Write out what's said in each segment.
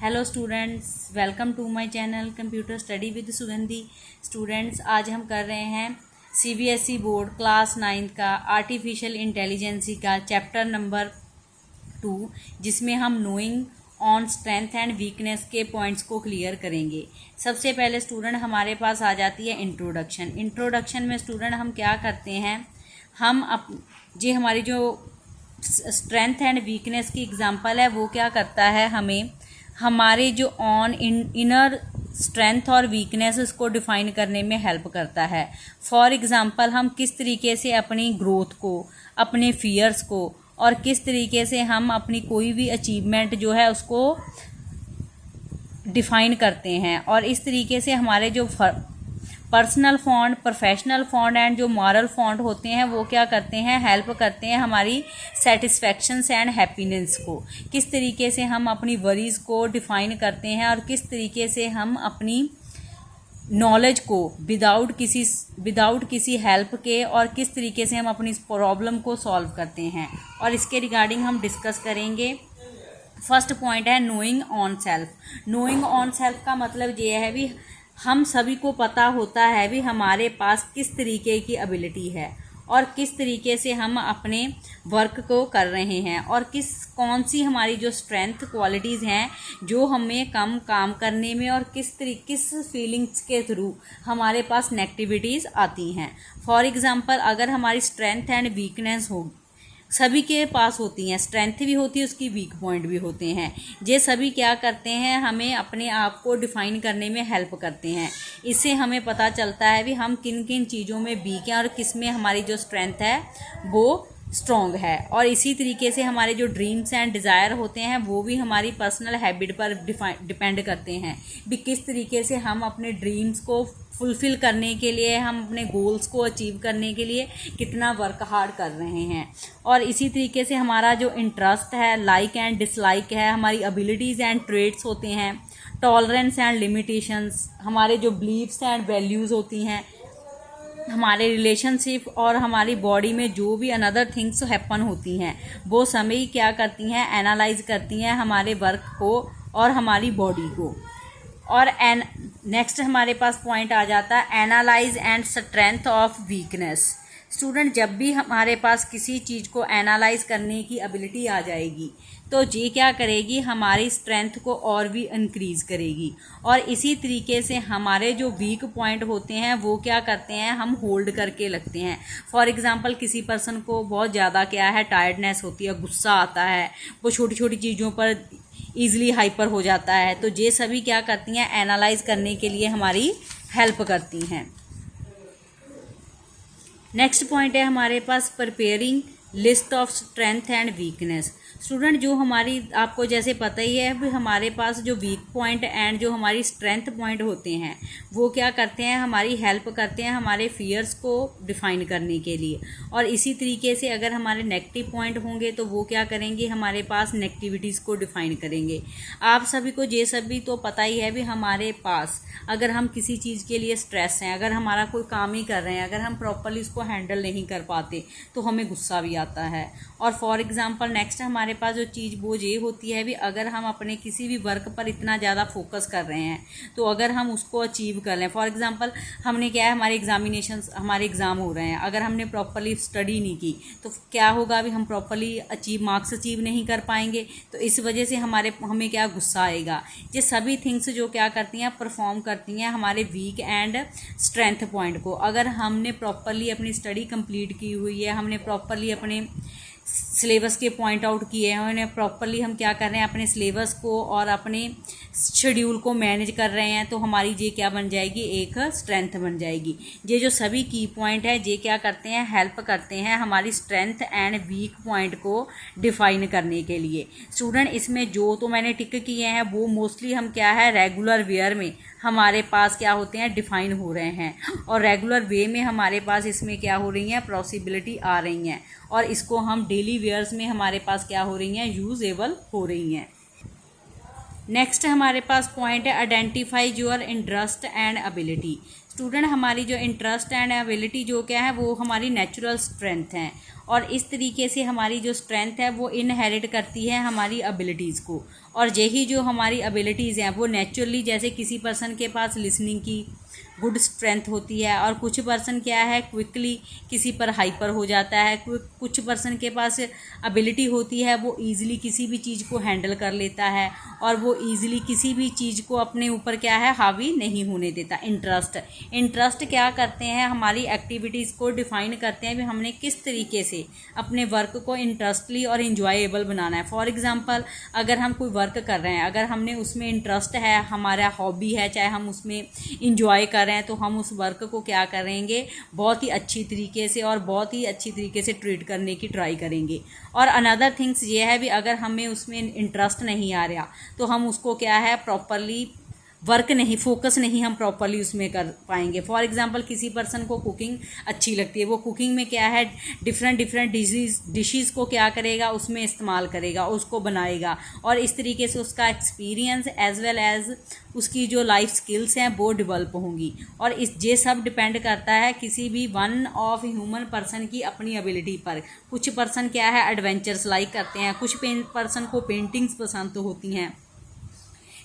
Hello students, welcome to my channel computer study with Sugandhi. Students, आज हम कर रहे हैं सीबीएसई बोर्ड क्लास 9 का आर्टिफिशियल इंटेलिजेंसी का चैप्टर नंबर 2, जिसमें हम knowing on strength and weakness के पॉइंट्स को क्लियर करेंगे। सबसे पहले स्टूडेंट हमारे पास आ जाती है इंट्रोडक्शन में स्टूडेंट हम क्या करते हैं, हमारी जो स्ट्रेंथ एंड वीकनेस की एग्जांपल है वो क्या करता है, हमें हमारे जो इनर स्ट्रेंथ और वीकनेस को डिफ़ाइन करने में हेल्प करता है। फॉर एग्ज़ाम्पल, हम किस तरीके से अपनी ग्रोथ को, अपने फियर्स को और किस तरीके से हम अपनी कोई भी अचीवमेंट जो है उसको डिफ़ाइन करते हैं, और इस तरीके से हमारे जो personal font, professional font and जो मॉरल फॉन्ट होते हैं वो क्या करते हैं, हेल्प करते हैं हमारी सेटिस्फैक्शंस एंड हैप्पीनेस को। किस तरीके से हम अपनी वरीज़ को डिफ़ाइन करते हैं और किस तरीके से हम अपनी नॉलेज को विदाउट किसी हेल्प के और किस तरीके से हम अपनी प्रॉब्लम को सॉल्व करते हैं, और इसके रिगार्डिंग हम डिस्कस करेंगे। फर्स्ट पॉइंट है knowing on self. Knowing on self का मतलब ये है भी हम सभी को पता होता है भी हमारे पास किस तरीके की एबिलिटी है और किस तरीके से हम अपने वर्क को कर रहे हैं, और कौन सी हमारी जो स्ट्रेंथ क्वालिटीज़ हैं जो हमें कम काम करने में और किस फीलिंग्स के थ्रू हमारे पास नेगेटिविटीज़ आती हैं। फॉर एग्ज़ाम्पल, अगर हमारी स्ट्रेंथ एंड वीकनेस हो, सभी के पास होती हैं, स्ट्रेंथ भी होती है, उसकी वीक पॉइंट भी होते हैं। ये सभी क्या करते हैं, हमें अपने आप को डिफ़ाइन करने में हेल्प करते हैं। इससे हमें पता चलता है भी हम किन किन चीज़ों में वीक हैं और किस में हमारी जो स्ट्रेंथ है वो स्ट्रॉन्ग है। और इसी तरीके से हमारे जो ड्रीम्स एंड डिज़ायर होते हैं वो भी हमारी पर्सनल हैबिट पर डिपेंड करते हैं भी किस तरीके से हम अपने ड्रीम्स को फुलफ़िल करने के लिए, हम अपने गोल्स को अचीव करने के लिए कितना वर्क हार्ड कर रहे हैं। और इसी तरीके से हमारा जो इंटरेस्ट है, लाइक एंड डिसलाइक है, हमारी एबिलिटीज़ एंड ट्रेड्स होते हैं, टॉलरेंस एंड लिमिटेशंस, हमारे जो बिलीव्स एंड वैल्यूज़ होती हैं, हमारे रिलेशनशिप और हमारी बॉडी में जो भी अनदर थिंग्स हैपन होती हैं वो सभी क्या करती हैं, एनालाइज करती हैं हमारे वर्क को और हमारी बॉडी को। और नेक्स्ट हमारे पास पॉइंट आ जाता है analyse and strength of weakness. Student, जब भी हमारे पास किसी चीज़ को एनालाइज करने की एबिलिटी आ जाएगी तो ये क्या करेगी, हमारी स्ट्रेंथ को और भी इंक्रीज़ करेगी, और इसी तरीके से हमारे जो वीक पॉइंट होते हैं वो क्या करते हैं, हम होल्ड करके लगते हैं। फॉर एग्जांपल, किसी पर्सन को बहुत ज़्यादा क्या है, टायर्डनेस होती है, गुस्सा आता है, वो छोटी छोटी चीज़ों पर ईज़िली हाइपर हो जाता है, तो ये सभी क्या करती हैं, एनालाइज करने के लिए हमारी हेल्प करती हैं। नेक्स्ट पॉइंट है हमारे पास preparing list of strength and weakness. Student, जो हमारी, आपको जैसे पता ही है भी हमारे पास जो वीक पॉइंट एंड जो हमारी स्ट्रेंथ पॉइंट होते हैं वो क्या करते हैं, हमारी हेल्प करते हैं हमारे फियर्स को डिफ़ाइन करने के लिए। और इसी तरीके से अगर हमारे नेगेटिव पॉइंट होंगे तो वो क्या करेंगे, हमारे पास नेगेटिविटीज़ को डिफ़ाइन करेंगे। आप सभी को ये सभी तो पता ही है भी हमारे पास अगर हम किसी चीज़ के लिए स्ट्रेस हैं, अगर हमारा कोई काम ही कर रहे हैं, अगर हम प्रॉपर्ली उसको हैंडल नहीं कर पाते तो हमें गुस्सा भी आता है। और फॉर एग्ज़ाम्पल, नेक्स्ट हमारे पास जो चीज़ वो ये होती है भी अगर हम अपने किसी भी वर्क पर इतना ज़्यादा फोकस कर रहे हैं तो अगर हम उसको अचीव कर लें, फॉर एग्ज़ाम्पल हमने क्या है, हमारे एग्ज़ाम हो रहे हैं, अगर हमने प्रॉपर्ली स्टडी नहीं की तो क्या होगा, भी हम प्रॉपर्ली मार्क्स अचीव नहीं कर पाएंगे, तो इस वजह से हमें क्या, गुस्सा आएगा। ये सभी थिंग्स जो क्या करती हैं, परफॉर्म करती हैं हमारे वीक एंड स्ट्रेंथ पॉइंट को। अगर हमने प्रॉपर्ली अपनी स्टडी कंप्लीट की हुई है, हमने प्रॉपर्ली अपने सिलेबस के पॉइंट आउट किए हैं, उन्हें प्रॉपर्ली हम क्या कर रहे हैं, अपने सिलेबस को और अपने शेड्यूल को मैनेज कर रहे हैं, तो हमारी ये क्या बन जाएगी, एक स्ट्रेंथ बन जाएगी। ये जो सभी की पॉइंट है ये क्या करते हैं, हेल्प करते हैं हमारी स्ट्रेंथ एंड वीक पॉइंट को डिफ़ाइन करने के लिए। स्टूडेंट, इसमें जो तो मैंने टिक किए हैं वो मोस्टली हम क्या है, रेगुलर वेयर में हमारे पास क्या होते हैं, डिफ़ाइन हो रहे हैं, और रेगुलर वे में हमारे पास इसमें क्या हो रही हैं, पॉसिबिलिटी आ रही हैं, और इसको हम डेली वेयर्स में हमारे पास क्या हो रही हैं, यूजेबल हो रही हैं। नेक्स्ट हमारे पास पॉइंट है identify your interest and ability. Student हमारी जो इंटरेस्ट एंड एबिलिटी जो क्या है वो हमारी नेचुरल स्ट्रेंथ है, और इस तरीके से हमारी जो स्ट्रेंथ है वो इनहेरिट करती है हमारी एबिलिटीज़ को। और यही जो हमारी एबिलिटीज़ हैं वो नेचुरली, जैसे किसी पर्सन के पास लिसनिंग की गुड स्ट्रेंथ होती है, और कुछ पर्सन क्या है क्विकली किसी पर हाइपर हो जाता है, कुछ पर्सन के पास एबिलिटी होती है वो ईज़िली किसी भी चीज़ को हैंडल कर लेता है, और वो ईज़िली किसी भी चीज़ को अपने ऊपर क्या है हावी नहीं होने देता। इंटरेस्ट क्या करते हैं, हमारी एक्टिविटीज़ को डिफ़ाइन करते हैं भी हमने किस तरीके से अपने वर्क को इंटरेस्टली और इंजॉयबल बनाना है। फॉर एग्ज़ाम्पल, अगर हम कोई वर्क कर रहे हैं, अगर हमने उसमें इंटरेस्ट है, हमारा हॉबी है, चाहे हम उसमें इंजॉय कर रहे हैं, तो हम उस वर्क को क्या करेंगे, बहुत ही अच्छी तरीके से और बहुत ही अच्छी तरीके से ट्रीट करने की ट्राई करेंगे। और अनदर थिंग्स ये है भी अगर हमें उसमें इंटरेस्ट नहीं आ रहा तो हम उसको क्या है प्रॉपरली फोकस नहीं हम प्रॉपरली उसमें कर पाएंगे। फॉर एग्जांपल, किसी पर्सन को कुकिंग अच्छी लगती है, वो कुकिंग में क्या है डिफरेंट डिशेस को क्या करेगा, उसमें इस्तेमाल करेगा, उसको बनाएगा, और इस तरीके से उसका एक्सपीरियंस एज वेल एज उसकी जो लाइफ स्किल्स हैं वो डेवलप होंगी। और ये सब डिपेंड करता है किसी भी वन ऑफ ह्यूमन पर्सन की अपनी एबिलिटी पर। कुछ पर्सन क्या है एडवेंचर्स लाइक करते हैं, कुछ पर्सन को पेंटिंग्स पसंद होती हैं,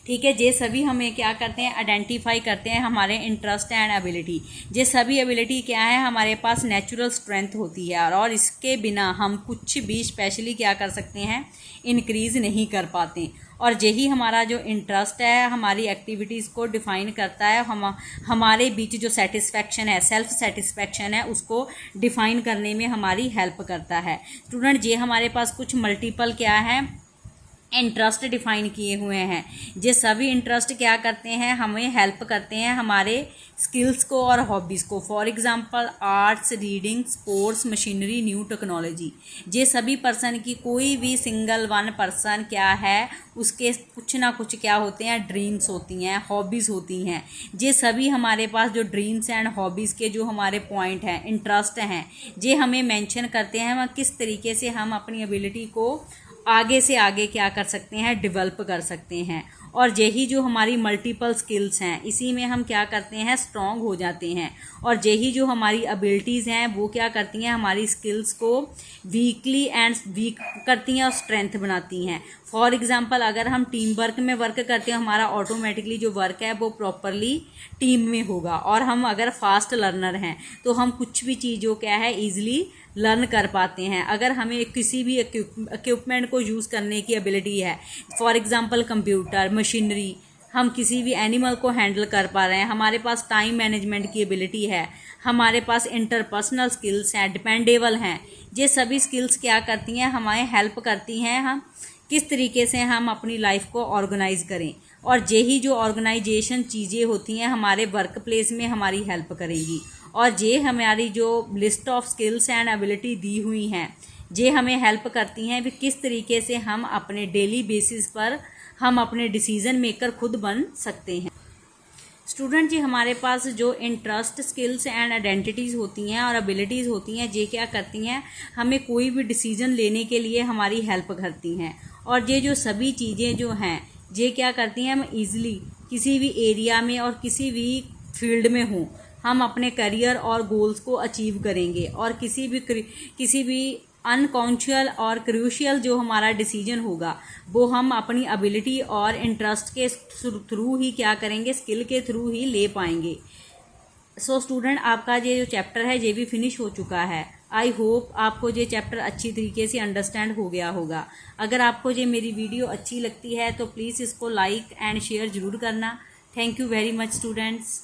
ठीक है। ये सभी हमें क्या करते हैं आइडेंटिफाई करते हैं हमारे इंटरेस्ट एंड एबिलिटी। ये सभी एबिलिटी क्या है हमारे पास नेचुरल स्ट्रेंथ होती है, और इसके बिना हम कुछ भी स्पेशली क्या कर सकते हैं इंक्रीज़ नहीं कर पाते। और यही हमारा जो इंटरेस्ट है हमारी एक्टिविटीज़ को डिफ़ाइन करता है, हमारे बीच जो सेटिस्फैक्शन है, सेल्फ सेटिस्फैक्शन है, उसको डिफ़ाइन करने में हमारी हेल्प करता है। स्टूडेंट, ये हमारे पास कुछ मल्टीपल क्या है इंटरेस्ट डिफाइन किए हुए हैं। ये सभी इंटरेस्ट क्या करते हैं, हमें हेल्प करते हैं हमारे स्किल्स को और हॉबीज़ को। For example, arts, reading, sports, machinery, new technology. ये सभी पर्सन की कोई भी सिंगल वन पर्सन क्या है उसके कुछ ना कुछ क्या होते हैं ड्रीम्स होती हैं, हॉबीज़ होती हैं। ये सभी हमारे पास जो ड्रीम्स एंड हॉबीज़ के जो हमारे पॉइंट हैं, इंटरेस्ट हैं, ये हमें मेंशन करते हैं किस तरीके से हम अपनी एबिलिटी को आगे से आगे क्या कर सकते हैं डेवलप कर सकते हैं। और यही जो हमारी मल्टीपल स्किल्स हैं इसी में हम क्या करते हैं स्ट्रॉन्ग हो जाते हैं। और यही जो हमारी एबिलिटीज़ हैं वो क्या करती हैं हमारी स्किल्स को वीक करती हैं और स्ट्रेंथ बनाती हैं। फॉर एग्जांपल, अगर हम टीम वर्क में वर्क करते हैं हमारा ऑटोमेटिकली जो वर्क है वो प्रॉपरली टीम में होगा। और हम अगर फास्ट लर्नर हैं तो हम कुछ भी चीज़ों क्या है ईजिली लर्न कर पाते हैं। अगर हमें किसी भी इक्विपमेंट को यूज़ करने की एबिलिटी है, फॉर एग्जांपल कंप्यूटर, मशीनरी, हम किसी भी एनिमल को हैंडल कर पा रहे हैं, हमारे पास टाइम मैनेजमेंट की एबिलिटी है, हमारे पास इंटरपर्सनल स्किल्स हैं, डिपेंडेबल हैं, ये सभी स्किल्स क्या करती हैं हमें हेल्प करती हैं हम किस तरीके से हम अपनी लाइफ को ऑर्गेनाइज करें। और यही जो ऑर्गेनाइजेशन चीज़ें होती हैं हमारे वर्क प्लेस में हमारी हेल्प करेंगी। और ये हमारी जो list of skills and ability दी हुई हैं ये हमें हेल्प करती हैं कि किस तरीके से हम अपने डेली बेसिस पर हम अपने डिसीजन मेकर खुद बन सकते हैं। स्टूडेंट जी, हमारे पास जो इंटरेस्ट, स्किल्स एंड आइडेंटिटीज़ होती हैं और एबिलिटीज़ होती हैं ये क्या करती हैं हमें कोई भी डिसीजन लेने के लिए हमारी हेल्प करती हैं। और ये जो सभी चीज़ें जो हैं ये क्या करती हैं हम ईज़िली किसी भी एरिया में और किसी भी फील्ड में हों हम अपने करियर और गोल्स को अचीव करेंगे। और किसी भी अनकॉन्शियल और क्रूशियल जो हमारा डिसीजन होगा वो हम अपनी एबिलिटी और इंटरेस्ट के थ्रू ही क्या करेंगे, स्किल के थ्रू ही ले पाएंगे। सो स्टूडेंट, आपका ये जो चैप्टर है ये भी फिनिश हो चुका है। आई होप आपको ये चैप्टर अच्छी तरीके से अंडरस्टैंड हो गया होगा। अगर आपको ये मेरी वीडियो अच्छी लगती है तो प्लीज़ इसको लाइक एंड शेयर ज़रूर करना। Thank you very much students.